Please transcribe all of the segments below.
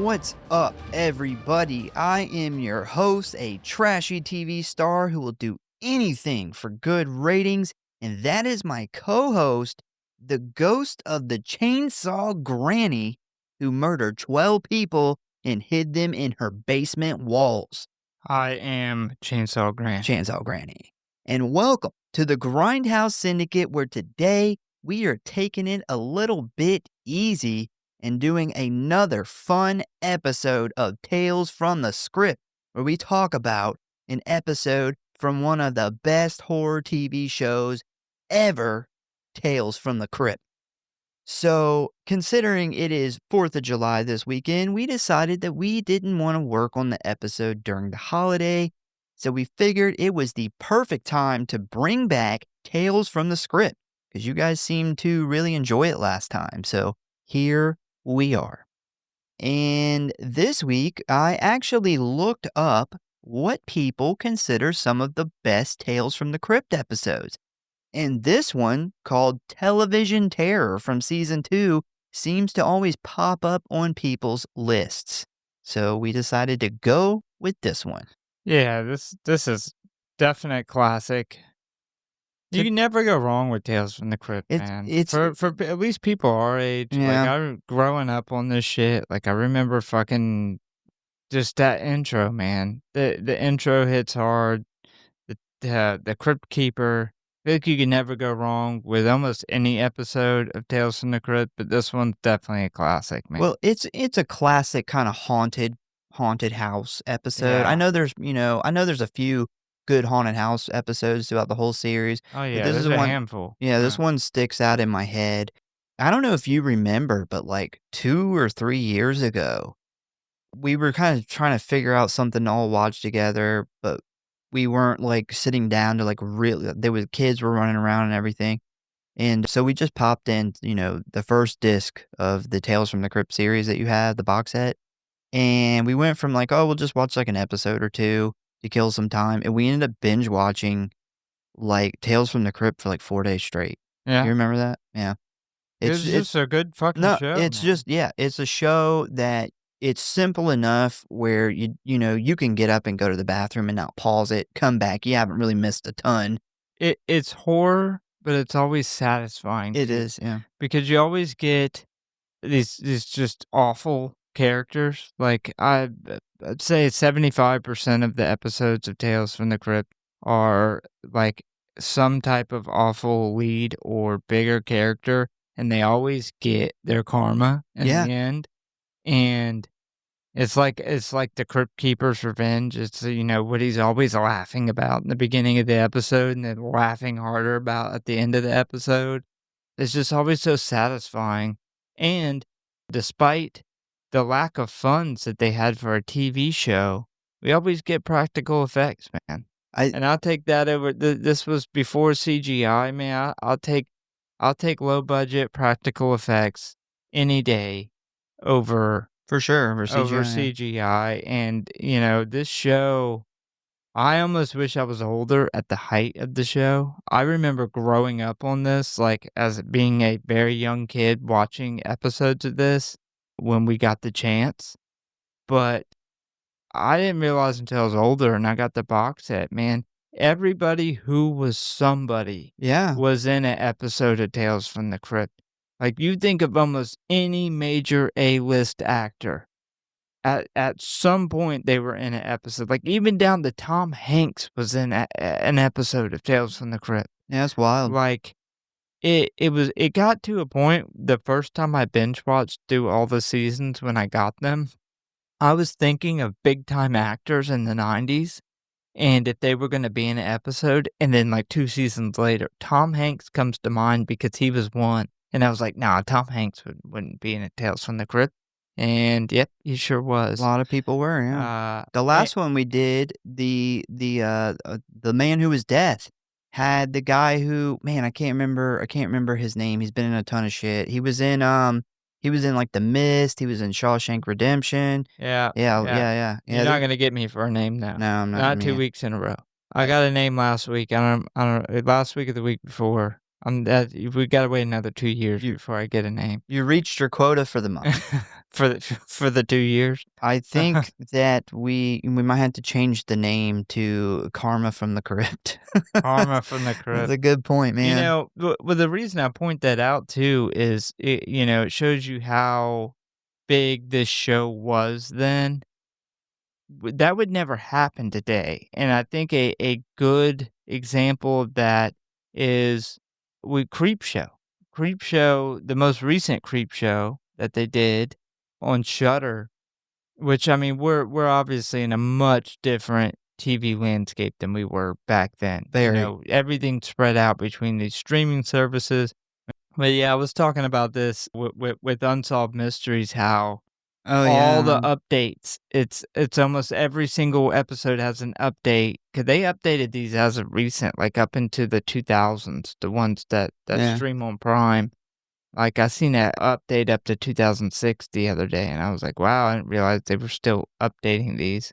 What's up, everybody? I am your host, a trashy TV star who will do anything for good ratings, and that is my co-host, the ghost of the chainsaw granny who murdered 12 people and hid them in her basement walls. I am Chainsaw Granny. Chainsaw Granny. And welcome to the Grindhouse Syndicate, where today we are taking it a little bit easy and doing another fun episode of Tales from the Crypt, where we talk about an episode from one of the best horror TV shows ever, Tales from the Crypt. So, considering it is 4th of July this weekend, we decided that we didn't want to work on the episode during the holiday, so we figured it was the perfect time to bring back Tales from the Crypt, because you guys seemed to really enjoy it last time, so here we are. And this week, I actually looked up what people consider some of the best Tales from the Crypt episodes. And this one, called Television Terror from Season 2, seems to always pop up on people's lists. So we decided to go with this one. Yeah, this is definite classic. You can never go wrong with Tales from the Crypt, man. For at least people our age. Yeah. Like, I growing up on this shit, like, I remember fucking just that intro, man. The intro hits hard. The Crypt Keeper. I feel like you can never go wrong with almost any episode of Tales from the Crypt, but this one's definitely a classic, man. Well, it's a classic kind of haunted house episode. Yeah. I know there's a few good haunted house episodes throughout the whole series. Oh, yeah, this there's is a one, handful. Yeah, this one sticks out in my head. I don't know if you remember, but like 2 or 3 years ago, we were kind of trying to figure out something to all watch together, but we weren't like sitting down to like really, kids were running around and everything. And so we just popped in, the first disc of the Tales from the Crypt series that you have, the box set. And we went from like, oh, we'll just watch like an episode or two to kill some time. And we ended up binge watching like Tales from the Crypt for like 4 days straight. Yeah. You remember that? Yeah. It's just a good fucking show. It's man. It's a show that it's simple enough where you can get up and go to the bathroom and not pause it, come back. You haven't really missed a ton. It's horror, but it's always satisfying. It is, yeah. Because you always get these just awful characters. Like, I'd say 75% of the episodes of Tales from the Crypt are like some type of awful lead or bigger character, and they always get their karma in the end. And it's like the Crypt Keeper's revenge. It's, what he's always laughing about in the beginning of the episode and then laughing harder about at the end of the episode. It's just always so satisfying. And despite the lack of funds that they had for a TV show, we always get practical effects, man. And I'll take that over. This was before CGI, man. I'll take low budget practical effects any day over CGI. And this show, I almost wish I was older at the height of the show. I remember growing up on this, like as being a very young kid watching episodes of this when we got the chance. But I didn't realize until I was older and I got the box set, man. Everybody who was somebody was in an episode of Tales from the Crypt. Like, you think of almost any major A-list actor. At some point, they were in an episode. Like, even down to Tom Hanks was in an episode of Tales from the Crypt. Yeah, that's wild. Like, it got to a point, the first time I binge watched through all the seasons when I got them, I was thinking of big-time actors in the 90s, and if they were going to be in an episode, and then like 2 seasons later, Tom Hanks comes to mind because he was one. And I was like, nah, Tom Hanks wouldn't be in a Tales from the Crypt. And yep, he sure was. A lot of people were, yeah. The last one we did, the Man Who Was Death, had the guy who, man, I can't remember his name. He's been in a ton of shit. He was in like The Mist. He was in Shawshank Redemption. Yeah. You're not gonna get me for a name now. No, I'm not. Not 2 weeks in a row. I got a name last week. I don't. Last week or the week before. We gotta wait another 2 years before I get a name. You reached your quota for the month. for the 2 years. I think that we might have to change the name to Karma from the Crypt. Karma from the That's Crypt. a good point, You man. know, well, the reason I point that out too is it shows you how big this show was then. That would never happen today, and I think a good example of that is with Creepshow. Creepshow, the most recent Creepshow that they did on Shudder, which, I mean, we're obviously in a much different TV landscape than we were back then. Very. Everything's spread out between these streaming services. But yeah, I was talking about this with Unsolved Mysteries, how Oh, all yeah. the updates, it's almost every single episode has an update. 'Cause they updated these as of recent, like up into the 2000s, the ones that Yeah. stream on Prime. Like, I seen that update up to 2006 the other day, and I was like, "Wow, I didn't realize they were still updating these."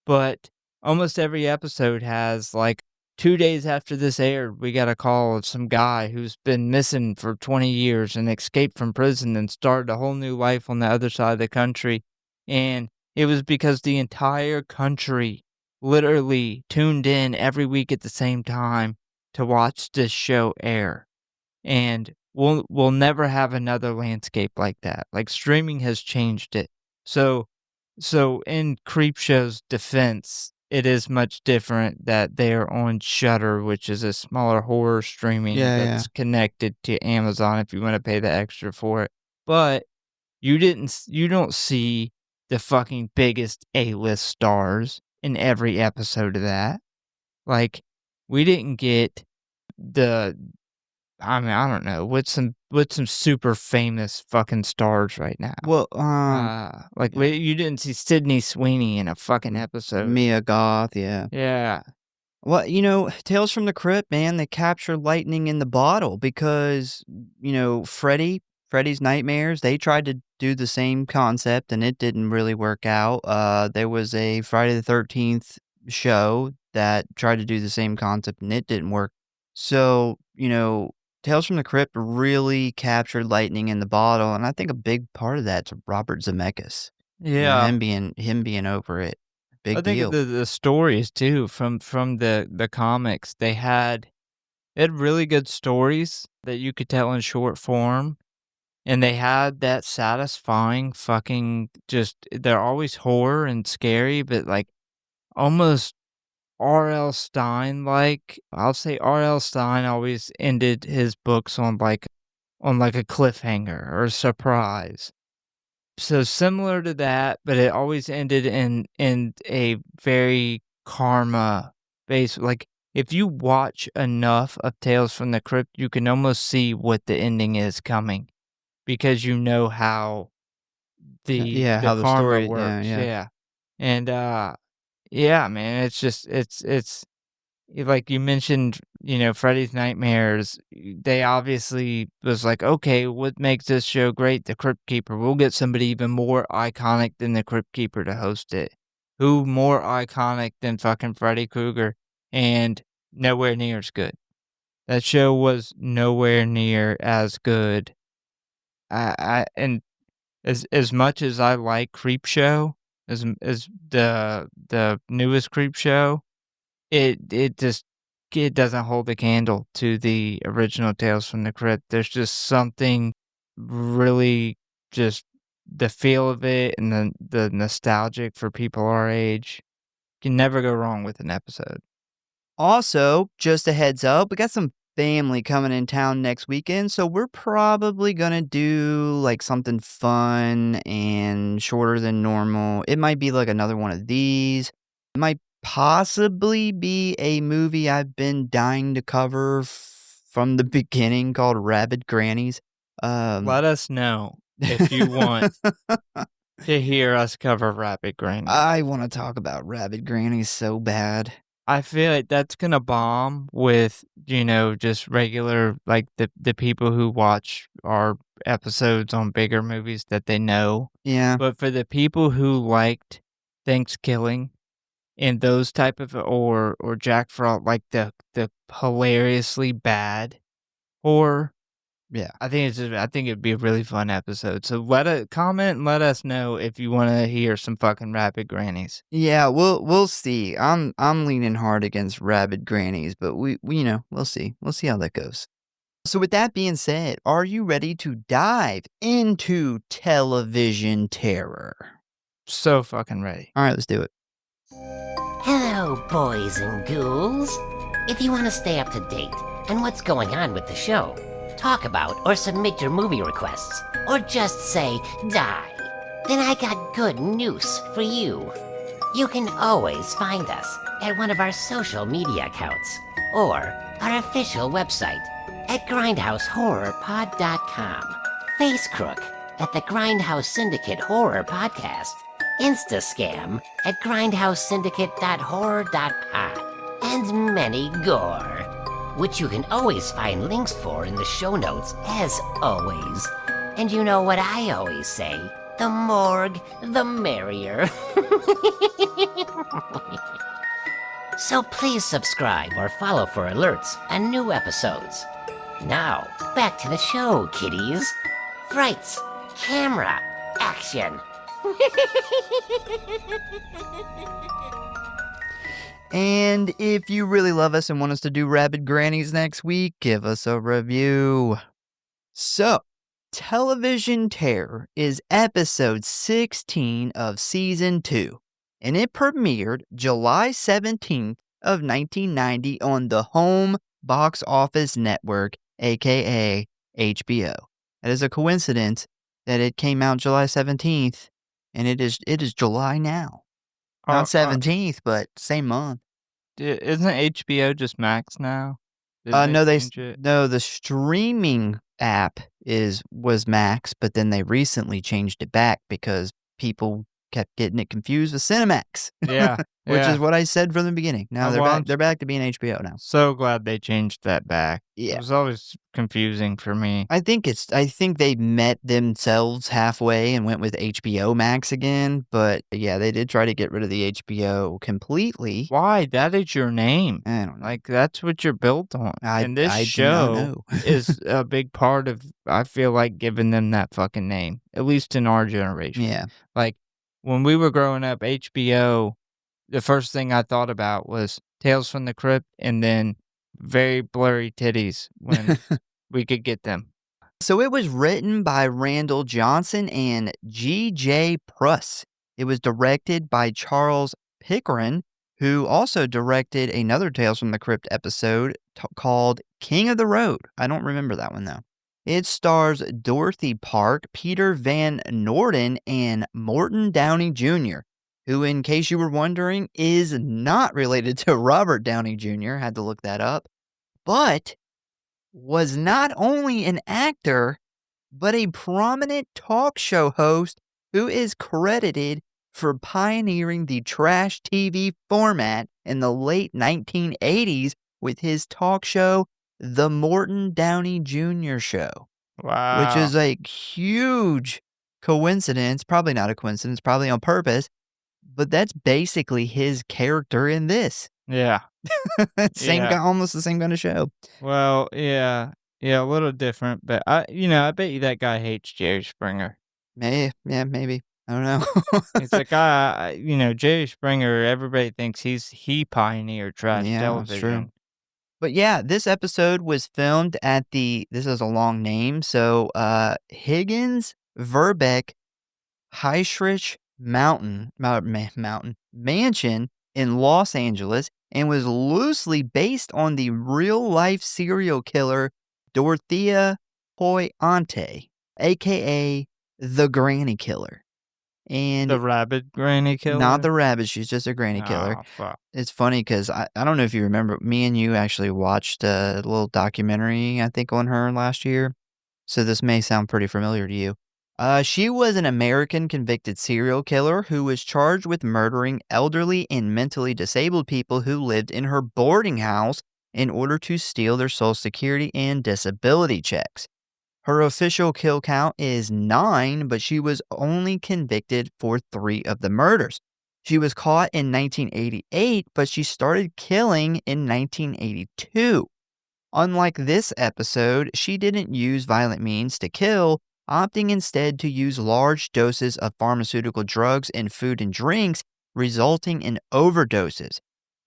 But almost every episode has, like, 2 days after this aired, we got a call of some guy who's been missing for 20 years and escaped from prison and started a whole new life on the other side of the country, and it was because the entire country literally tuned in every week at the same time to watch this show air, and we'll never have another landscape like that. Like, streaming has changed it. So in Creepshow's defense, it is much different that they are on Shudder, which is a smaller horror streaming Yeah, yeah. that's connected to Amazon if you wanna pay the extra for it. But you don't see the fucking biggest A-list stars in every episode of that. Like, we didn't get the I mean, I don't know, what's some super famous fucking stars right now? Well, Like, yeah, you didn't see Sydney Sweeney in a fucking episode. Mia Goth, yeah. Yeah. Well, Tales from the Crypt, man, they capture lightning in the bottle because, Freddy's Nightmares, they tried to do the same concept and it didn't really work out. There was a Friday the 13th show that tried to do the same concept and it didn't work. So, Tales from the Crypt really captured lightning in the bottle, and I think a big part of that's Robert Zemeckis. Yeah. Him being over it. I Big think deal. the stories too from the comics, they had really good stories that you could tell in short form, and they had that satisfying fucking just they're always horror and scary, but, like, almost R.L. Stine, like, I'll say R.L. Stine always ended his books on, like, a cliffhanger or a surprise. So similar to that, but it always ended in a very karma based like, if you watch enough of Tales from the Crypt, you can almost see what the ending is coming because you know how Yeah, the how the karma story, yeah, works, yeah. yeah. And, yeah, man, it's just like you mentioned, Freddy's Nightmares, they obviously was like, "Okay, what makes this show great? The Crypt Keeper. We'll get somebody even more iconic than the Crypt Keeper to host it." Who more iconic than fucking Freddy Krueger? And nowhere near as good. That show was nowhere near as good. And as much as I like Creepshow, as the newest Creepshow, it just it doesn't hold a candle to the original Tales from the Crypt. There's just something really just the feel of it and the nostalgic for people our age. Can never go wrong with an episode. Also, just a heads up, we got some family coming in town next weekend, so we're probably gonna do like something fun and shorter than normal. It might be like another one of these. It might possibly be a movie I've been dying to cover from the beginning called Rabid Grannies. Um, Let us know if you want to hear us cover Rapid Grannies. I want to talk about Rabid Grannies so bad. I feel like that's gonna bomb with, just regular like the people who watch our episodes on bigger movies that they know. Yeah. But for the people who liked Thanksgiving and those type of or Jack Frost, like the hilariously bad horror, Yeah. I think it'd be a really fun episode. So comment and let us know if you want to hear some fucking rapid grannies. Yeah, we'll see. I'm leaning hard against rabid grannies, but we we'll see. We'll see how that goes. So with that being said, are you ready to dive into television terror? So fucking ready. All right, let's do it. Hello, boys and ghouls. If you want to stay up to date on what's going on with the show, talk about or submit your movie requests, or just say die, then I got good news for you. You can always find us at one of our social media accounts or our official website at Grindhouse.Horror.Pod.com, Facecrook at the Grindhouse Syndicate Horror Podcast, Instascam at grindhousesyndicate.horror.pod, and many gore, which you can always find links for in the show notes as always. And you know what I always say, the morgue, the merrier. So please subscribe or follow for alerts on new episodes. Now, back to the show, kiddies. Frights, camera, action. And if you really love us and want us to do Rabid Grannies next week, give us a review. So, Television Terror is episode 16 of season 2, and it premiered July 17th of 1990 on the Home Box Office Network, aka HBO. It is a coincidence that it came out July 17th, and it is July now. Not 17th, but same month. Isn't HBO just Max now? Didn't No, they change it? no, the streaming app was Max, but then they recently changed it back because people kept getting it confused with Cinemax. Yeah, Which yeah. is what I said from the beginning. Now they're back to being HBO now. So glad they changed that back. Yeah. It was always confusing for me. I think they met themselves halfway and went with HBO Max again, but yeah, they did try to get rid of the HBO completely. Why? That is your name. I don't know. Like, that's what you're built on. And this I do not show know. is a big part of, I feel like, giving them that fucking name, at least in our generation. Yeah. Like, when we were growing up, HBO, the first thing I thought about was Tales from the Crypt and then very blurry titties when we could get them. So it was written by Randall Johnson and G.J. Pruss. It was directed by Charles Pickering, who also directed another Tales from the Crypt episode called King of the Road. I don't remember that one, though. It stars Dorothy Park, Peter Van Norden, and Morton Downey Jr., who, in case you were wondering, is not related to Robert Downey Jr., had to look that up, but was not only an actor, but a prominent talk show host who is credited for pioneering the trash TV format in the late 1980s with his talk show, The Morton Downey Jr. Show. Wow. Which is a huge coincidence. Probably not a coincidence, probably on purpose. But that's basically his character in this. Yeah. Same guy, almost the same kind of show. Well, yeah. Yeah, a little different, but I bet you that guy hates Jerry Springer. Maybe. I don't know. It's like, Jerry Springer, everybody thinks he pioneered trash television. That's true. But yeah, this episode was filmed at this is a long name, so Higgins Verbeck Heishrich Mansion in Los Angeles, and was loosely based on the real-life serial killer Dorothea Poyante, a.k.a. the Granny Killer. And The rabbit granny killer? not the rabbit, she's just a granny killer. Oh, fuck. It's funny because I don't know if you remember, me and you actually watched a little documentary, I think, on her last year. So this may sound pretty familiar to you. She was an American convicted serial killer who was charged with murdering elderly and mentally disabled people who lived in her boarding house in order to steal their Social Security and disability checks. Her official kill count is 9, but she was only convicted for 3 of the murders. She was caught in 1988, but she started killing in 1982. Unlike this episode, she didn't use violent means to kill, opting instead to use large doses of pharmaceutical drugs in food and drinks, resulting in overdoses.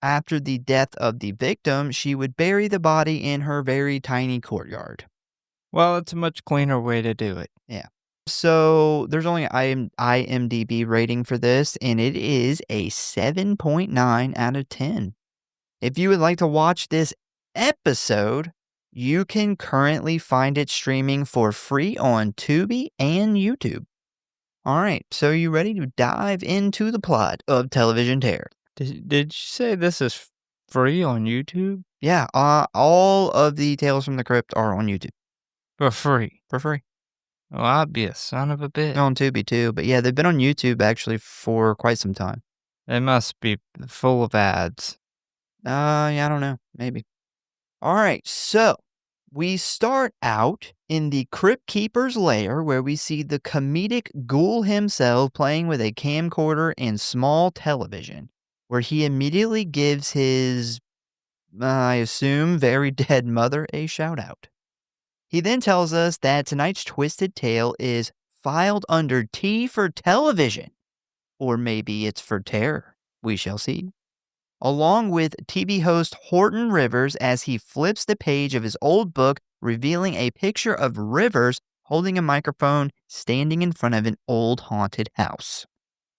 After the death of the victim, she would bury the body in her very tiny courtyard. Well, it's a much cleaner way to do it. Yeah. So there's only an IMDb rating for this, and it is a 7.9 out of 10. If you would like to watch this episode, you can currently find it streaming for free on Tubi and YouTube. All right, so you ready to dive into the plot of Television Terror? Did you say this is free on YouTube? Yeah, all of the Tales from the Crypt are on YouTube For free? for free. Well, I'd be a son of a bitch. On Tubi too, but yeah, they've been on YouTube actually for quite some time. They must be full of ads. Yeah, I don't know, maybe. All right, so we start out in the Crypt Keeper's lair where we see the comedic ghoul himself playing with a camcorder and small television, where he immediately gives his, I assume, very dead mother a shout out. He then tells us that tonight's twisted tale is filed under T for television, or maybe it's for terror. We shall see. Along with TV host Horton Rivers as he flips the page of his old book, revealing a picture of Rivers holding a microphone standing in front of an old haunted house.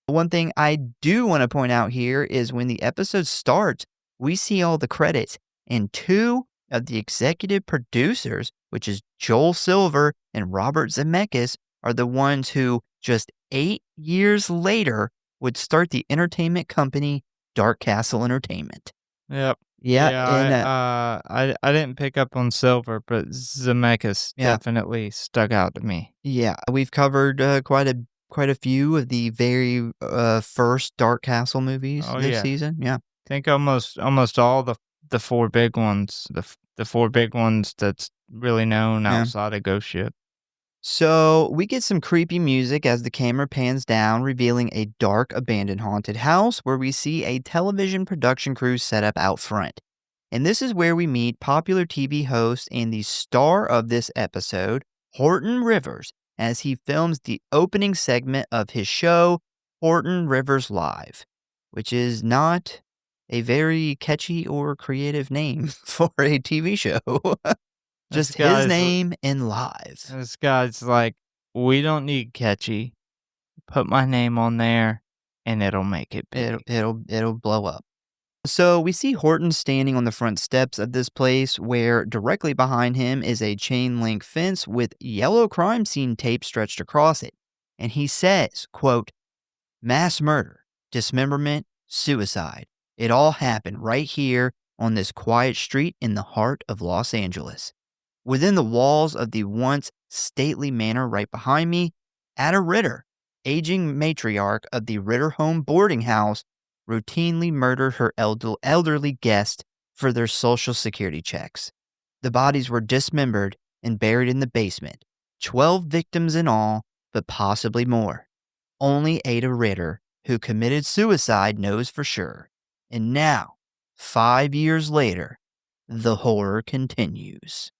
One thing I do want to point out here is when the episode starts, we see all the credits, and two of the executive producers, which is Joel Silver and Robert Zemeckis, are the ones who just 8 years later would start the entertainment company Dark Castle Entertainment. Yep. Yeah, and I didn't pick up on Silver, but Zemeckis definitely stuck out to me. Yeah, we've covered quite a few of the very first Dark Castle movies this season. Yeah, I think almost all the four big ones, the four big ones that's really known outside of Ghost Ship. So we get some creepy music as the camera pans down, revealing a dark, abandoned haunted house where we see a television production crew set up out front. And this is where we meet popular TV host and the star of this episode, Horton Rivers, as he films the opening segment of his show, Horton Rivers Live, which is not a very catchy or creative name for a TV show. Just his name and live. This guy's like, we don't need catchy. Put my name on there, and it'll make it big. It'll blow up. So we see Horton standing on the front steps of this place where directly behind him is a chain link fence with yellow crime scene tape stretched across it. And he says, quote, "Mass murder, dismemberment, suicide. It all happened right here on this quiet street in the heart of Los Angeles. Within the walls of the once stately manor right behind me, Ada Ritter, aging matriarch of the Ritter Home boarding house, routinely murdered her elderly guests for their social security checks. The bodies were dismembered and buried in the basement. 12 victims in all, but possibly more. Only Ada Ritter, who committed suicide, knows for sure. And now, 5 years later, the horror continues."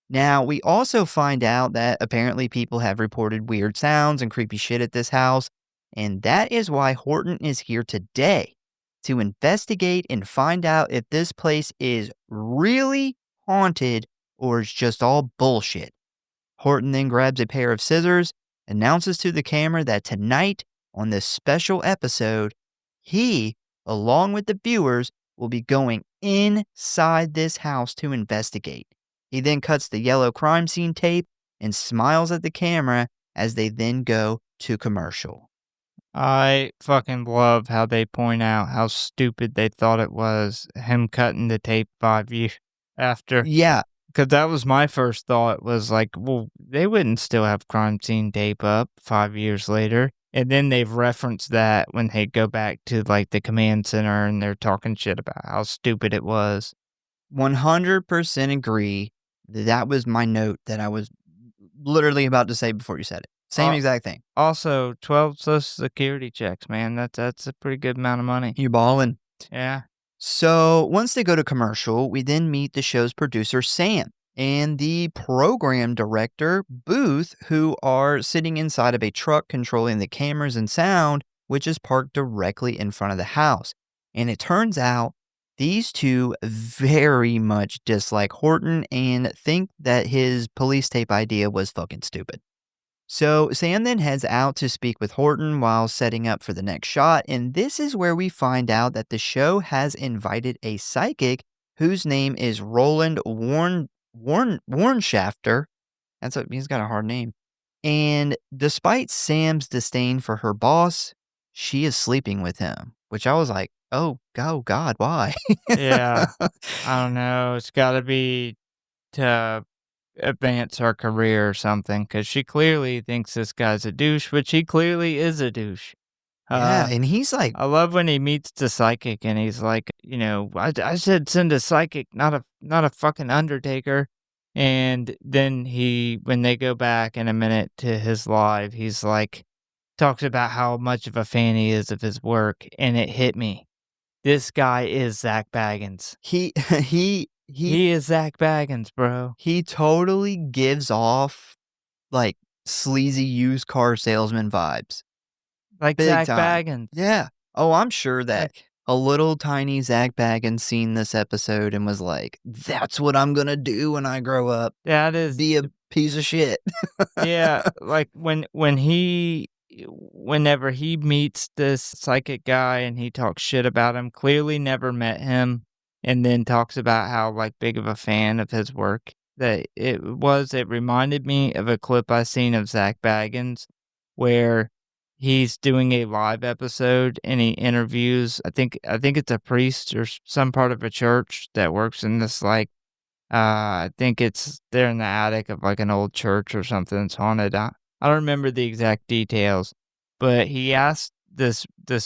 Now, we also find out that apparently people have reported weird sounds and creepy shit at this house, and that is why Horton is here today, to investigate and find out if this place is really haunted or is just all bullshit. Horton then grabs a pair of scissors, announces to the camera that tonight, on this special episode, he, along with the viewers, will be going inside this house to investigate. He then cuts the yellow crime scene tape and smiles at the camera as they then go to commercial. I fucking love how they point out how stupid they thought it was, him cutting the tape 5 years after. Yeah. Because that was my first thought, was like, well, they wouldn't still have crime scene tape up 5 years later. And then they've referenced that when they go back to like the command center and they're talking shit about how stupid it was. 100% agree. That was my note that I was literally about to say before you said it. Same exact thing. Also, 12 Social Security checks, man. That's a pretty good amount of money. You balling. Yeah. So once they go to commercial, we then meet the show's producer, Sam, and the program director, Booth, who are sitting inside of a truck controlling the cameras and sound, which is parked directly in front of the house. And it turns out these two very much dislike Horton and think that his police tape idea was fucking stupid. So Sam then heads out to speak with Horton while setting up for the next shot, and this is where we find out that the show has invited a psychic whose name is Roland Warnshafter. He's got a hard name. And despite Sam's disdain for her boss, she is sleeping with him, which I was like, oh God, why? Yeah. I don't know. It's got to be to advance her career or something, because she clearly thinks this guy's a douche, which he clearly is a douche. Yeah, and he's like, I love when he meets the psychic and he's like, I said send a psychic, not a fucking undertaker. And then when they go back in a minute to his live, he's like, talks about how much of a fan he is of his work, and it hit me. This guy is Zach Baggins. he He is Zach Baggins, bro. he totally gives off like sleazy used car salesman vibes. Like Big Zach time. Baggins. Yeah. Oh, I'm sure that Like, a little tiny Zach Baggins seen this episode and was like, that's what I'm going to do when I grow up. that is Be a piece of shit. yeah, like whenever he meets this psychic guy and he talks shit about him, clearly never met him, and then talks about how like big of a fan of his work that it reminded me of a clip I seen of Zach Baggins where he's doing a live episode and he interviews I think it's a priest or some part of a church that works in this like I think they're in the attic of like an old church or something that's haunted. I don't remember the exact details, but he asked this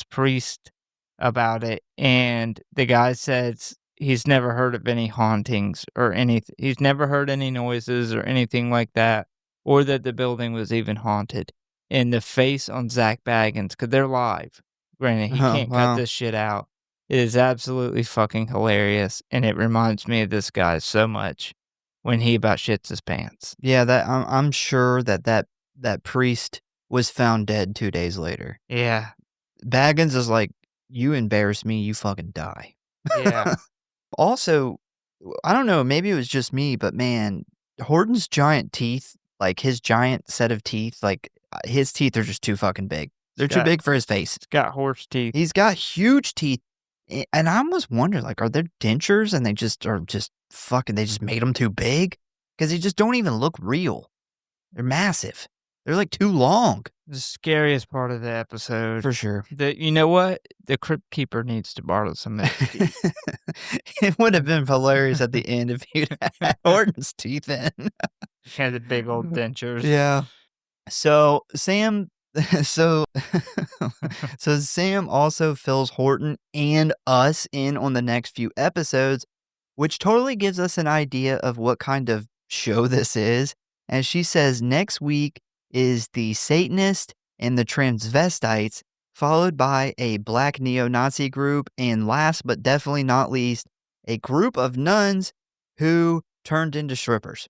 priest about it, and the guy says he's never heard of any hauntings or anything. He's never heard any noises or anything like that, or that the building was even haunted. And the face on Zach Baggins, because they're live. Granted, he Oh, can't wow. cut this shit out. It is absolutely fucking hilarious, and it reminds me of this guy so much when he about shits his pants. Yeah, I'm sure that priest was found dead 2 days later. Yeah, Baggins is like, you embarrass me, you fucking die. yeah. Also, I don't know, maybe it was just me, but man, Horton's giant teeth, like his giant set of teeth, like his teeth are just too fucking big. They're too big for his face. It's got horse teeth. He's got huge teeth. And I almost wonder, like, are there dentures and they just made them too big? Because they just don't even look real. They're massive. They're like too long. The scariest part of the episode. For sure. You know what? The Crypt Keeper needs to borrow some of his teeth. It would have been hilarious at the end if you'd had Horton's teeth in. Had the big old dentures. Yeah. So Sam so Sam also fills Horton and us in on the next few episodes, which totally gives us an idea of what kind of show this is. As she says, next week is the Satanist and the transvestites, followed by a black neo-Nazi group, and last but definitely not least, a group of nuns who turned into strippers.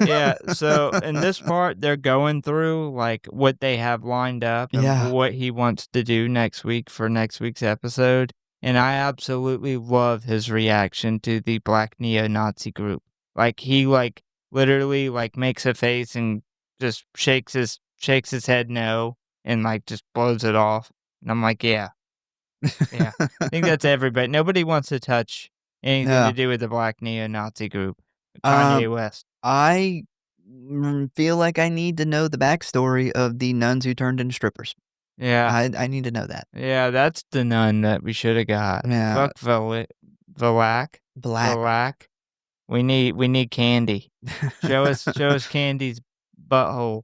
Yeah, so in this part, they're going through like what they have lined up and what he wants to do next week for next week's episode. And I absolutely love his reaction to the black neo-Nazi group. Like he like literally like makes a face and just shakes his head no and like just blows it off. And I'm like, yeah. I think that's everybody. Nobody wants to touch anything to do with the black neo-Nazi group. Kanye West. I feel like I need to know the backstory of the nuns who turned into strippers. Yeah. I need to know that. Yeah, that's the nun that we should have got. Yeah. Fuck Valak. Black. We need Candy. Show us Candy's butthole.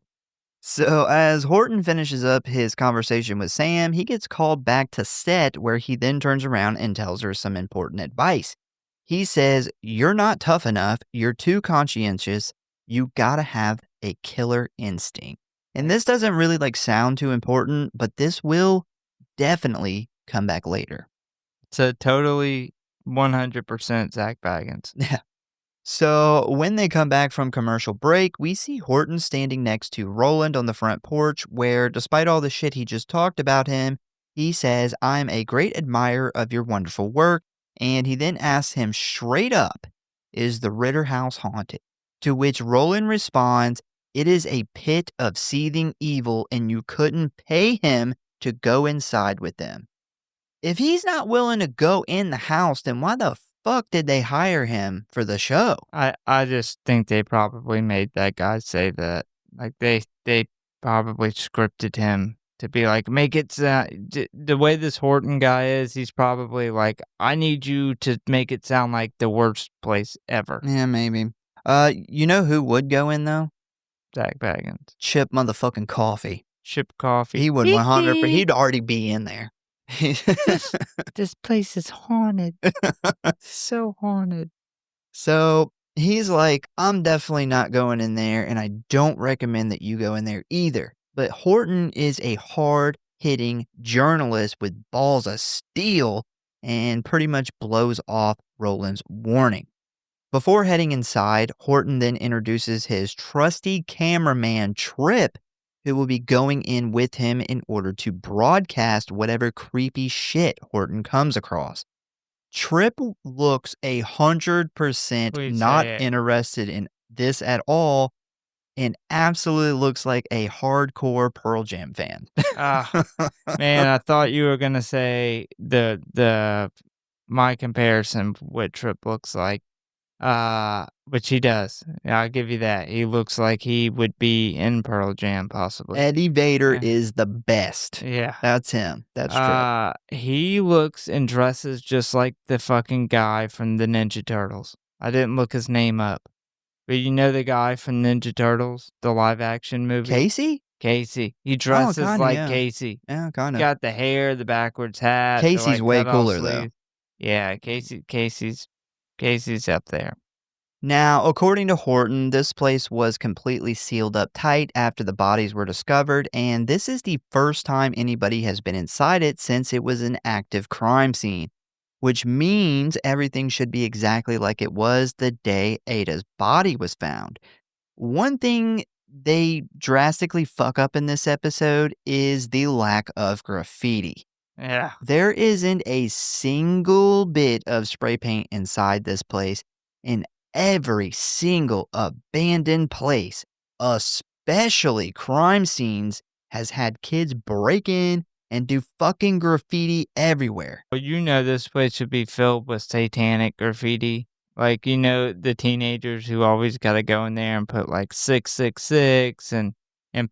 So as Horton finishes up his conversation with Sam, he gets called back to set where he then turns around and tells her some important advice. He says, you're not tough enough. You're too conscientious. You gotta have a killer instinct. And this doesn't really like sound too important, but this will definitely come back later. It's a totally 100% Zach Baggins. So when they come back from commercial break, we see Horton standing next to Roland on the front porch where, despite all the shit he just talked about him, he says, "I'm a great admirer of your wonderful work." And he then asks him straight up, "Is the Ritter house haunted?" To which Roland responds, "It is a pit of seething evil and you couldn't pay him to go inside with them." If he's not willing to go in the house, then why the fuck did they hire him for the show? I just think they probably made that guy say that. Like, they probably scripted him to be like, make it sound, the way this Horton guy is, he's probably like, I need you to make it sound like the worst place ever. Yeah, maybe. You know who would go in though? Zach Baggins. Chip motherfucking Coffee. Chip Coffee. He would 100%. He'd already be in there. This place is haunted. So haunted. So he's like, "I'm definitely not going in there, and I don't recommend that you go in there either." But Horton is a hard-hitting journalist with balls of steel and pretty much blows off Roland's warning. Before heading inside, Horton then introduces his trusty cameraman, Trip, who will be going in with him in order to broadcast whatever creepy shit Horton comes across. Trip looks 100% Please not say it. interested in this at all and absolutely looks like a hardcore Pearl Jam fan. Man, I thought you were gonna say my comparison what Trip looks like. Which he does. Yeah, I'll give you that. He looks like he would be in Pearl Jam, possibly. Eddie Vedder Yeah. is the best. Yeah. That's him. That's Trip. He looks and dresses just like the fucking guy from the Ninja Turtles. I didn't look his name up. But you know the guy from Ninja Turtles, the live action movie? Casey? Casey. He dresses kinda, like yeah. Casey. Yeah, kind of. Got the hair, the backwards hat. the, Casey's way cut-off cooler, though. sleeves. Yeah, Casey's up there. Now, according to Horton, this place was completely sealed up tight after the bodies were discovered, and this is the first time anybody has been inside it since it was an active crime scene, which means everything should be exactly like it was the day Ada's body was found. One thing they drastically fuck up in this episode is the lack of graffiti. Yeah. There isn't a single bit of spray paint inside this place, and every single abandoned place, especially crime scenes, has had kids break in and do fucking graffiti everywhere. Well, you know this place should be filled with satanic graffiti. Like, you know, the teenagers who always got to go in there and put like 666 and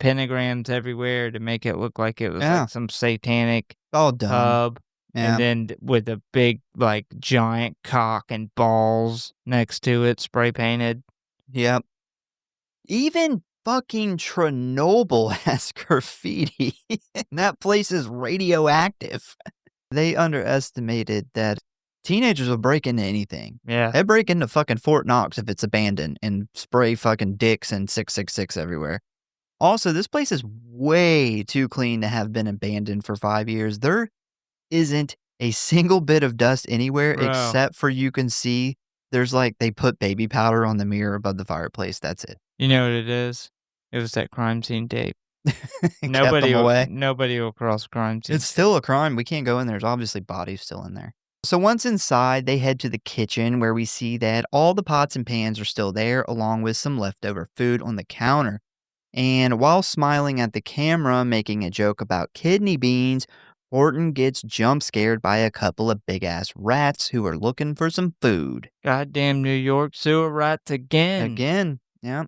pentagrams everywhere to make it look like it was Yeah. like some satanic All dumb. hub. Yeah. And then with a big, like, giant cock and balls next to it, spray painted. Yep. Even fucking Chernobyl has graffiti. And that place is radioactive. They underestimated that teenagers will break into anything. Yeah. They break into fucking Fort Knox if it's abandoned and spray fucking dicks and 666 everywhere. Also, this place is way too clean to have been abandoned for 5 years. There isn't a single bit of dust anywhere Bro. except for you can see there's like they put baby powder on the mirror above the fireplace. That's it. You know what it is? It was that crime scene tape. Kept Nobody them away. will cross crime scene. It's still a crime. We can't go in there. There's obviously bodies still in there. So once inside, they head to the kitchen where we see that all the pots and pans are still there, along with some leftover food on the counter. And while smiling at the camera, making a joke about kidney beans, Horton gets jump scared by a couple of big ass rats who are looking for some food. Goddamn New York sewer rats again. Again, yeah.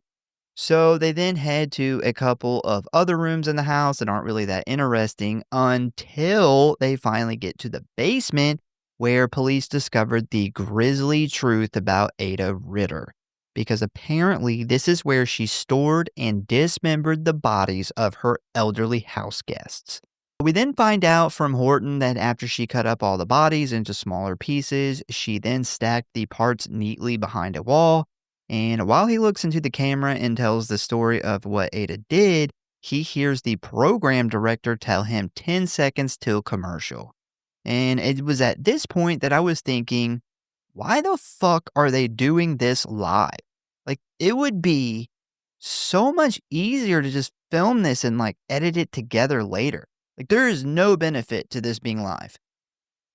So they then head to a couple of other rooms in the house that aren't really that interesting until they finally get to the basement where police discovered the grisly truth about Ada Ritter. Because apparently this is where she stored and dismembered the bodies of her elderly house guests. We then find out from Horton that after she cut up all the bodies into smaller pieces, she then stacked the parts neatly behind a wall. And while he looks into the camera and tells the story of what Ada did, he hears the program director tell him 10 seconds till commercial. And it was at this point that I was thinking, why the fuck are they doing this live? Like, it would be so much easier to just film this and, like, edit it together later. Like, there is no benefit to this being live.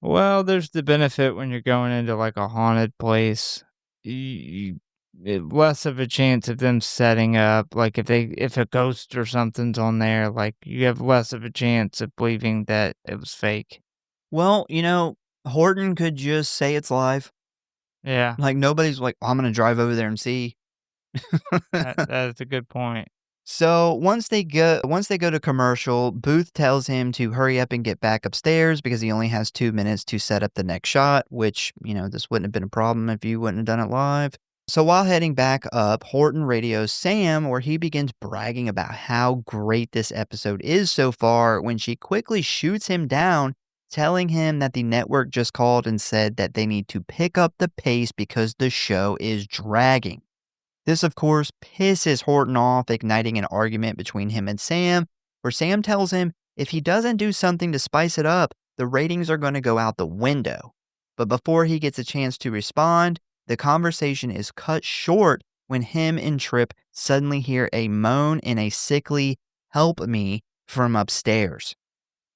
Well, there's the benefit when you're going into, like, a haunted place. Less of a chance of them setting up, like, if a ghost or something's on there, like, you have less of a chance of believing that it was fake. Well, Horton could just say it's live. Yeah, Like, nobody's like, "I'm gonna drive over there and see." that is a good point. So once they go to commercial, Booth tells him to hurry up and get back upstairs because he only has 2 minutes to set up the next shot, which, this wouldn't have been a problem if you wouldn't have done it live. So while heading back up, Horton radios Sam where he begins bragging about how great this episode is so far when she quickly shoots him down, telling him that the network just called and said that they need to pick up the pace because the show is dragging. This, of course, pisses Horton off, igniting an argument between him and Sam, where Sam tells him if he doesn't do something to spice it up, the ratings are going to go out the window. But before he gets a chance to respond, the conversation is cut short when him and Tripp suddenly hear a moan and a sickly, "help me," from upstairs.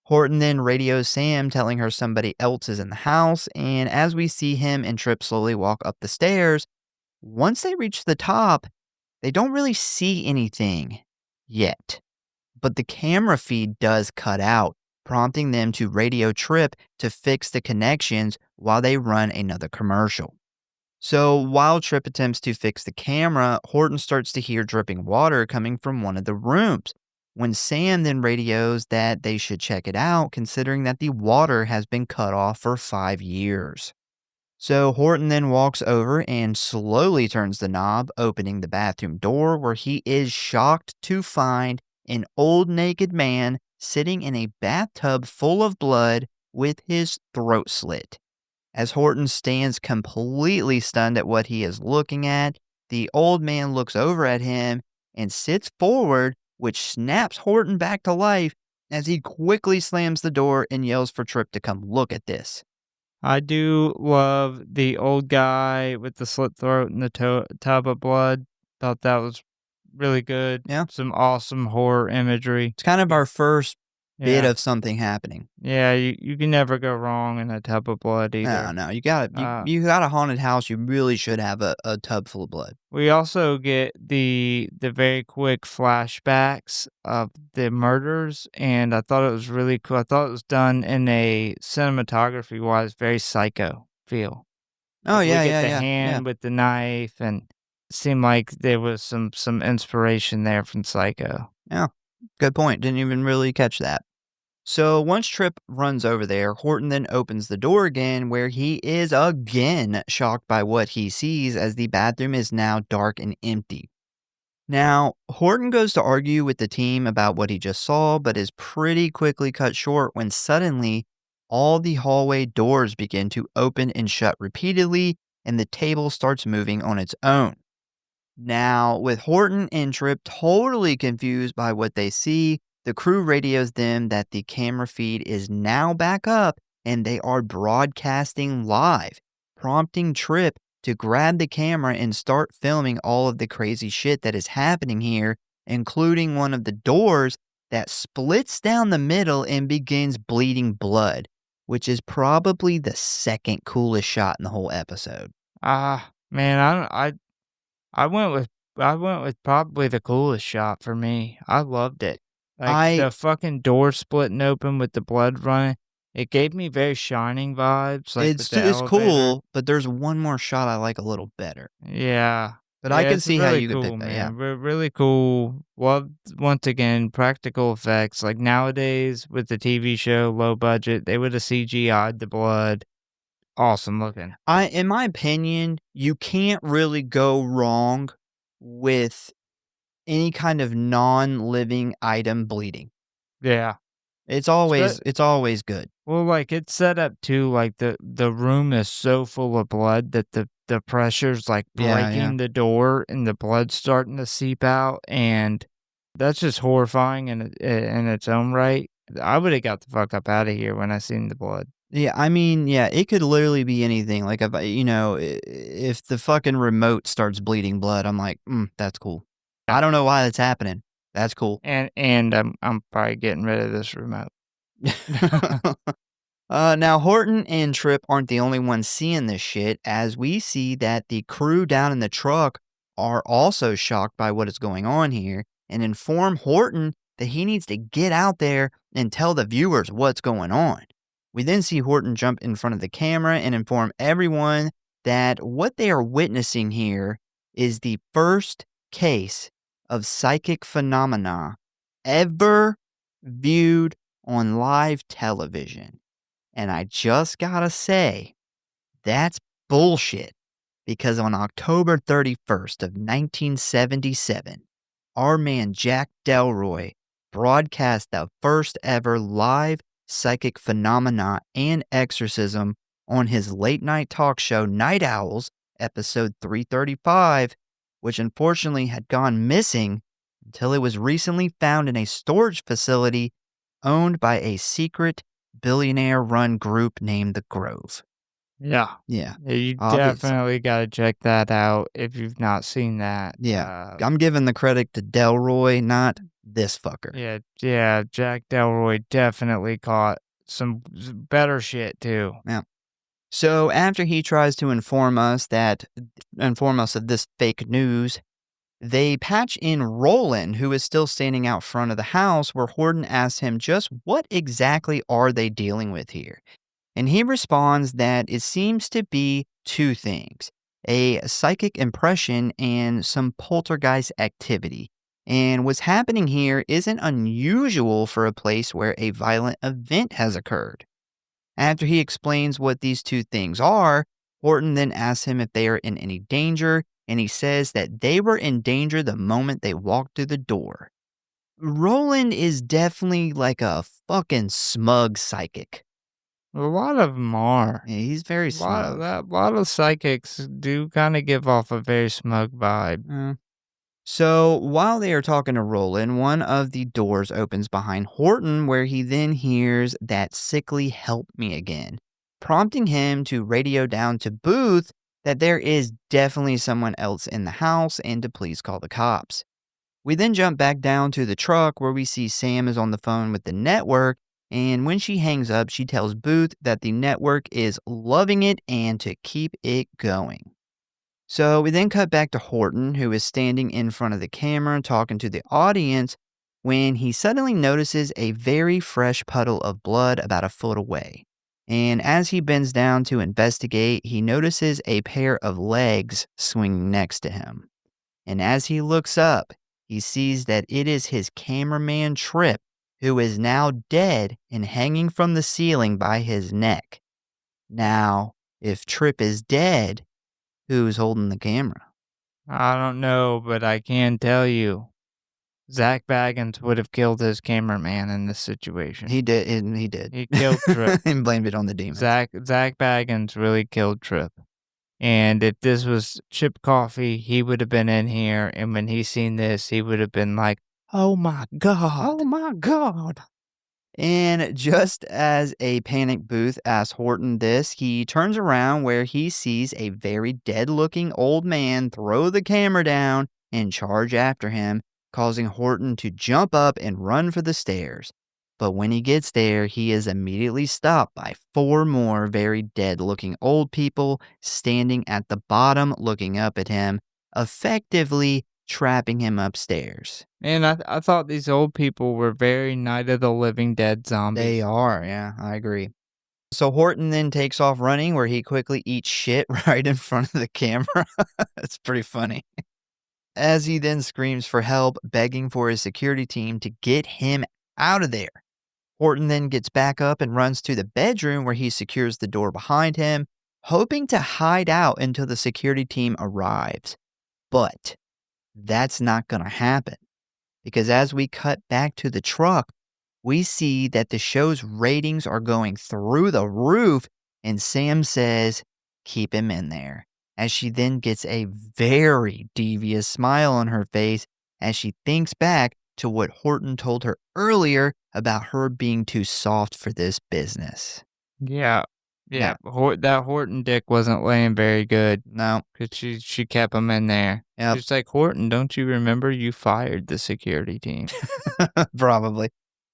Horton then radios Sam, telling her somebody else is in the house, and as we see him and Tripp slowly walk up the stairs, once they reach the top, they don't really see anything yet. But the camera feed does cut out, prompting them to radio Tripp to fix the connections while they run another commercial. So while Tripp attempts to fix the camera, Horton starts to hear dripping water coming from one of the rooms. When Sam then radios that they should check it out, considering that the water has been cut off for 5 years. So Horton then walks over and slowly turns the knob, opening the bathroom door, where he is shocked to find an old naked man sitting in a bathtub full of blood with his throat slit. As Horton stands completely stunned at what he is looking at, the old man looks over at him and sits forward, which snaps Horton back to life as he quickly slams the door and yells for Tripp to come look at this. I do love the old guy with the slit throat and the tub of blood. Thought that was really good. Yeah. Some awesome horror imagery. It's kind of our first bit Yeah. of something happening. Yeah, you can never go wrong in a tub of blood either. No, you got you got a haunted house. You really should have a tub full of blood. We also get the very quick flashbacks of the murders, and I thought it was really cool. I thought it was done in a cinematography-wise very psycho feel. Oh Like, yeah, we get yeah, the yeah, hand with the knife, and it seemed like there was some inspiration there from Psycho. yeah. Good point. Didn't even really catch that. So once Tripp runs over there, Horton then opens the door again, where he is again shocked by what he sees as the bathroom is now dark and empty. Now, Horton goes to argue with the team about what he just saw, but is pretty quickly cut short when suddenly all the hallway doors begin to open and shut repeatedly, and the table starts moving on its own. Now, with Horton and Tripp totally confused by what they see, the crew radios them that the camera feed is now back up and they are broadcasting live, prompting Tripp to grab the camera and start filming all of the crazy shit that is happening here, including one of the doors that splits down the middle and begins bleeding blood, which is probably the second coolest shot in the whole episode. Man, I went with probably the coolest shot for me. I loved it. Like, the fucking door splitting open with the blood running, it gave me very Shining vibes, like, with the It's elevator. cool, but there's one more shot I like a little better. Yeah. But I Yeah, can it's see how really you could cool, pick that, yeah. man. Really cool. Well, once again, practical effects. Like, nowadays, with the TV show, low budget, they would have CGI'd the blood. Awesome looking. In my opinion, you can't really go wrong with any kind of non-living item bleeding. Yeah. It's always good. Well, like, it's set up too, like, the room is so full of blood that the pressure's, like, Yeah, breaking yeah. the door and the blood's starting to seep out, and that's just horrifying in its own right. I would've got the fuck up out of here when I seen the blood. Yeah, I mean, yeah, it could literally be anything. Like, if the fucking remote starts bleeding blood, I'm like, that's cool. Yeah. I don't know why that's happening. That's cool. And I'm probably getting rid of this remote. Now, Horton and Tripp aren't the only ones seeing this shit, as we see that the crew down in the truck are also shocked by what is going on here and inform Horton that he needs to get out there and tell the viewers what's going on. We then see Horton jump in front of the camera and inform everyone that what they are witnessing here is the first case of psychic phenomena ever viewed on live television. And I just gotta say, that's bullshit. Because on October 31st of 1977, our man Jack Delroy broadcast the first ever live psychic phenomena and exorcism on his late night talk show Night Owls, episode 335, which unfortunately had gone missing until it was recently found in a storage facility owned by a secret billionaire-run group named The Grove. Yeah. Yeah. You Obvious. definitely got to check that out if you've not seen that. Yeah. I'm giving the credit to Delroy, not this fucker. Yeah, Jack Delroy definitely caught some better shit too. Yeah. So after he tries to inform us of this fake news, they patch in Roland, who is still standing out front of the house, where Horton asks him just what exactly are they dealing with here. And he responds that it seems to be two things: a psychic impression and some poltergeist activity. And what's happening here isn't unusual for a place where a violent event has occurred. After he explains what these two things are, Horton then asks him if they are in any danger, and he says that they were in danger the moment they walked through the door. Roland is definitely like a fucking smug psychic. A lot of them are. Yeah, he's very smug. A lot of psychics do kind of give off a very smug vibe. So while they are talking to Roland, one of the doors opens behind Horton, where he then hears that sickly "help me" again, prompting him to radio down to Booth that there is definitely someone else in the house and to please call the cops. We then jump back down to the truck, where we see Sam is on the phone with the network, and when she hangs up, she tells Booth that the network is loving it and to keep it going. So we then cut back to Horton, who is standing in front of the camera talking to the audience, when he suddenly notices a very fresh puddle of blood about a foot away. And as he bends down to investigate, he notices a pair of legs swinging next to him. And as he looks up, he sees that it is his cameraman Tripp, who is now dead and hanging from the ceiling by his neck. Now, if Tripp is dead, who's holding the camera? I don't know, but I can tell you, Zach Baggins would have killed his cameraman in this situation. He did. He did. He killed Tripp. And blamed it on the demons. Zach Baggins really killed Tripp. And if this was Chip Coffee, he would have been in here, and when he seen this, he would have been like, "Oh my God. Oh my God. And just as a panicked Booth asks Horton this, he turns around where he sees a very dead-looking old man throw the camera down and charge after him, causing Horton to jump up and run for the stairs. But when he gets there, he is immediately stopped by 4 more very dead-looking old people standing at the bottom looking up at him, effectively trapping him upstairs. And I thought these old people were very Night of the Living Dead zombies. They are, yeah, I agree. So Horton then takes off running, where he quickly eats shit right in front of the camera. It's pretty funny. As he then screams for help, begging for his security team to get him out of there. Horton then gets back up and runs to the bedroom, where he secures the door behind him, hoping to hide out until the security team arrives. But that's not going to happen, because as we cut back to the truck, we see that the show's ratings are going through the roof, and Sam says, "Keep him in there," as she then gets a very devious smile on her face as she thinks back to what Horton told her earlier about her being too soft for this business. Yeah. Yeah. Yeah. That Horton dick wasn't laying very good No. because she kept him in there. Yep. She's like, Horton, don't you remember you fired the security team? Probably.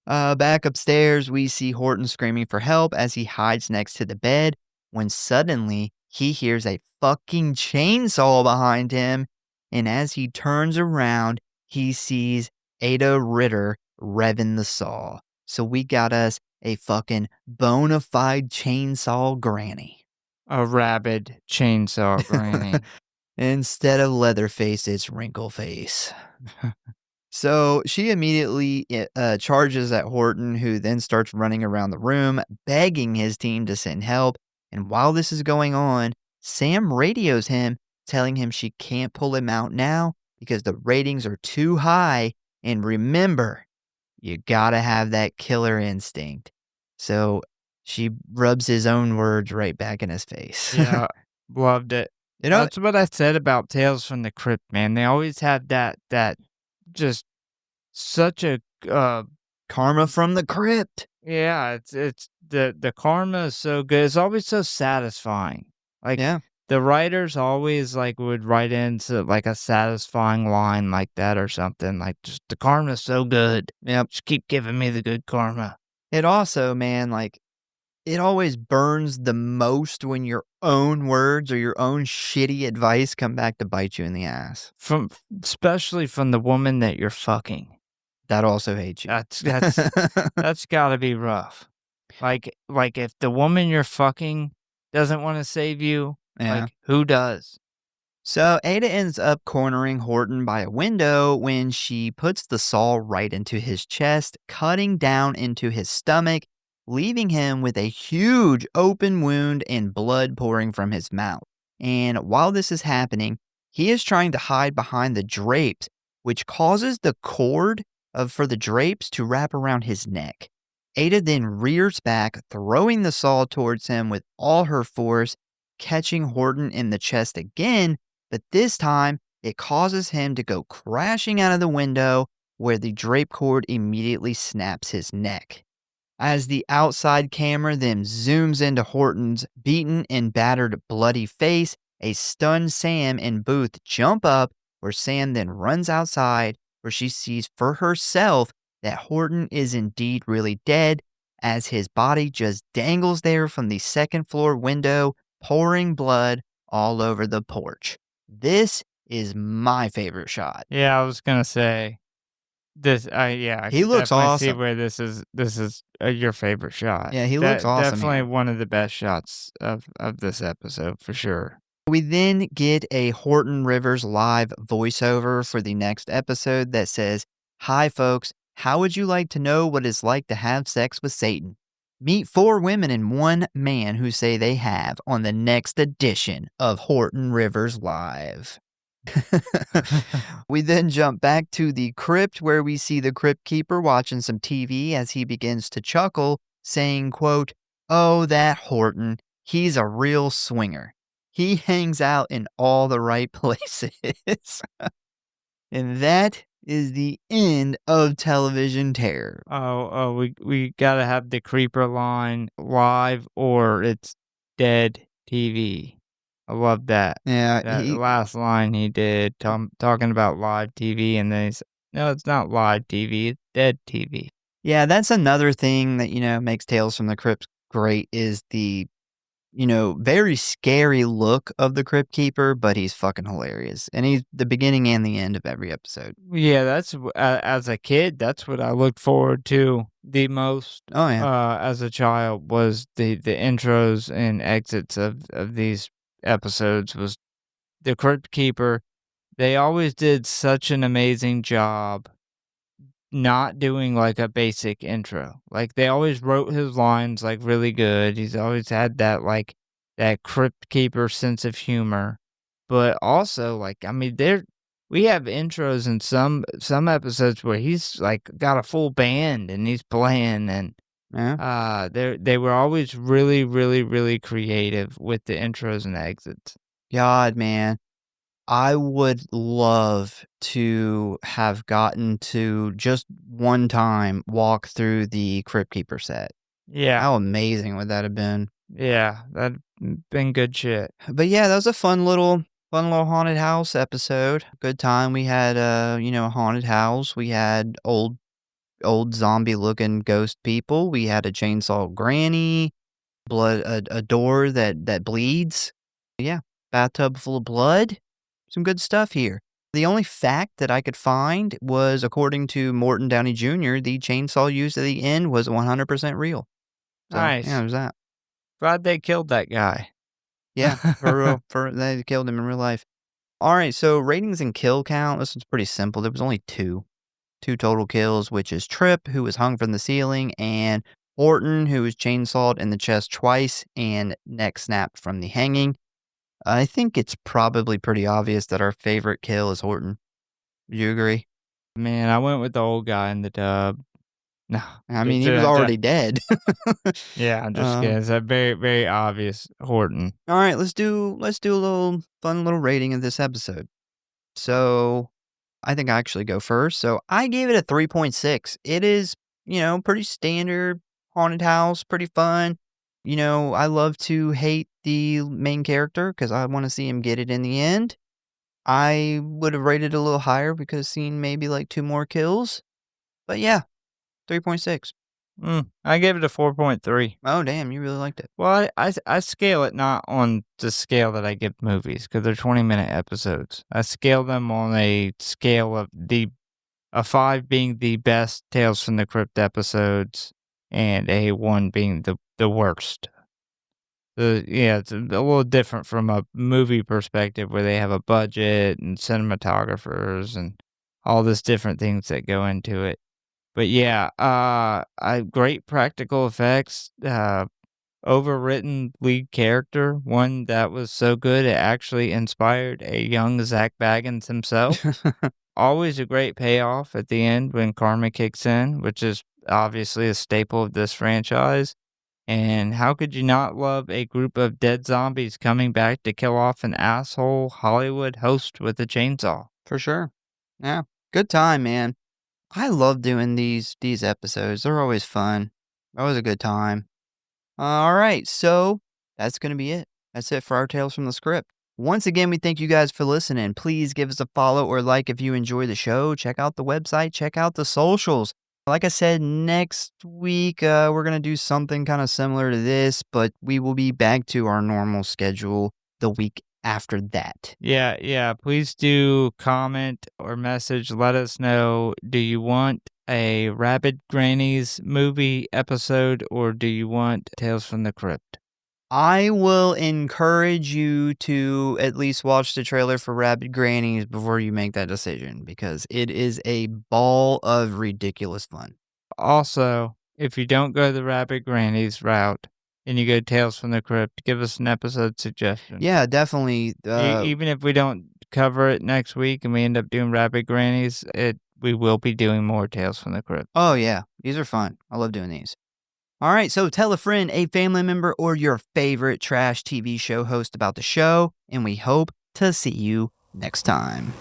Back upstairs, we see Horton screaming for help as he hides next to the bed when suddenly he hears a fucking chainsaw behind him. And as he turns around, he sees Ada Ritter revving the saw. So we got us a fucking bona fide chainsaw granny. A rabid chainsaw granny. Instead of Leatherface, it's Wrinkleface. So she immediately charges at Horton, who then starts running around the room, begging his team to send help. And while this is going on, Sam radios him, telling him she can't pull him out now because the ratings are too high. And remember, you gotta have that killer instinct. So she rubs his own words right back in his face. Yeah. Loved it. You know, That's what I said about Tales from the Crypt, man. They always have that just such a karma from the crypt. yeah, it's the karma is so good. It's always so satisfying. Like Yeah. the writers always like would write into like a satisfying line like that or something. Like just the karma's so good. Yep. Just keep giving me the good karma. It also, man, like, it always burns the most when your own words or your own shitty advice come back to bite you in the ass. Especially from the woman that you're fucking. That also hates you. That's gotta be rough. Like if the woman you're fucking doesn't want to save you, Yeah. like who does? So Ada ends up cornering Horton by a window when she puts the saw right into his chest, cutting down into his stomach, leaving him with a huge open wound and blood pouring from his mouth. And while this is happening, he is trying to hide behind the drapes, which causes the cord for the drapes to wrap around his neck. Ada then rears back, throwing the saw towards him with all her force, catching Horton in the chest again, but this time it causes him to go crashing out of the window where the drape cord immediately snaps his neck. As the outside camera then zooms into Horton's beaten and battered bloody face, a stunned Sam and Booth jump up, where Sam then runs outside, where she sees for herself that Horton is indeed really dead, as his body just dangles there from the second floor window, pouring blood all over the porch. This is my favorite shot. Yeah, I was gonna say this. I He could looks definitely see awesome. where this is your favorite shot. Yeah, he looks awesome Definitely here. one of the best shots of this episode for sure. We then get a Horton Rivers live voiceover for the next episode that says, "Hi folks, how would you like to know what it's like to have sex with Satan? Meet 4 women and 1 man who say they have on the next edition of Horton Rivers Live." We then jump back to the crypt where we see the crypt keeper watching some TV as he begins to chuckle, saying, quote, "Oh, that Horton, he's a real swinger. He hangs out in all the right places." And that is the end of television terror. We gotta have the creeper line live or it's dead TV. I love that. Yeah, That last line he did, talking about live TV, and then he's, no, it's not live TV, it's dead TV. yeah, that's another thing that, makes Tales from the Crypt great is the, very scary look of the Crypt Keeper, but he's fucking hilarious. And he's the beginning and the end of every episode. Yeah, that's as a kid, that's what I looked forward to the most. Oh, yeah. As a child was the intros and exits of these episodes was the Crypt Keeper. They always did such an amazing job not doing like a basic intro. Like they always wrote his lines like really good. He's always had that Crypt Keeper sense of humor. But also like, I mean, we have intros in some episodes where he's like got a full band and he's playing, and Yeah. they were always really, really, really creative with the intros and exits. God, man. I would love to have gotten to just one time walk through the Crypt Keeper set. Yeah. How amazing would that have been? Yeah, that'd been good shit. But yeah, that was a fun little haunted house episode. Good time. We had a haunted house. We had old zombie looking ghost people. We had a chainsaw granny, a door that bleeds. Yeah, bathtub full of blood. Some good stuff here. The only fact that I could find was, according to Morton Downey Jr., the chainsaw used at the end was 100% real. So yeah, Nice. there's that. Glad they killed that guy. Yeah, for real. They killed him in real life. All right, so ratings and kill count. This one's pretty simple. There was only two total kills, which is Tripp, who was hung from the ceiling, and Horton, who was chainsawed in the chest twice and neck snapped from the hanging. I think it's probably pretty obvious that our favorite kill is Horton. Do you agree? Man, I went with the old guy in the dub. No, I mean, he was already dead. Yeah, I'm just kidding. It's a very, very obvious Horton. All right, let's do a little fun little rating of this episode. So, I think I actually go first. So, I gave it a 3.6. It is, pretty standard haunted house, pretty fun. I love to hate the main character because I want to see him get it in the end. I would have rated it a little higher because seen maybe like 2 more kills. But yeah, 3.6. I gave it a 4.3. Oh, damn, you really liked it. Well, I scale it not on the scale that I give movies because they're 20-minute episodes. I scale them on a scale of a 5 being the best Tales from the Crypt episodes and a 1 being the worst. Yeah, it's a little different from a movie perspective where they have a budget and cinematographers and all this different things that go into it. But yeah, great practical effects, overwritten lead character, one that was so good it actually inspired a young Zach Baggins himself. Always a great payoff at the end when karma kicks in, which is obviously a staple of this franchise. And how could you not love a group of dead zombies coming back to kill off an asshole Hollywood host with a chainsaw? For sure. Yeah. Good time, man. I love doing these episodes. They're always fun. Always a good time. All right, so that's going to be it. That's it for our Tales from the Script. Once again, we thank you guys for listening. Please give us a follow or like if you enjoy the show. Check out the website. Check out the socials. Like I said, next week, we're going to do something kind of similar to this, but we will be back to our normal schedule the week after that. Yeah. Please do comment or message. Let us know. Do you want a Rabid Grannies movie episode or do you want Tales from the Crypt? I will encourage you to at least watch the trailer for Rabid Grannies before you make that decision because it is a ball of ridiculous fun. Also, if you don't go the Rabid Grannies route and you go Tales from the Crypt, give us an episode suggestion. Yeah, definitely. Even if we don't cover it next week and we end up doing Rabid Grannies, we will be doing more Tales from the Crypt. Oh, yeah. These are fun. I love doing these. All right, so tell a friend, a family member, or your favorite trash TV show host about the show, and we hope to see you next time.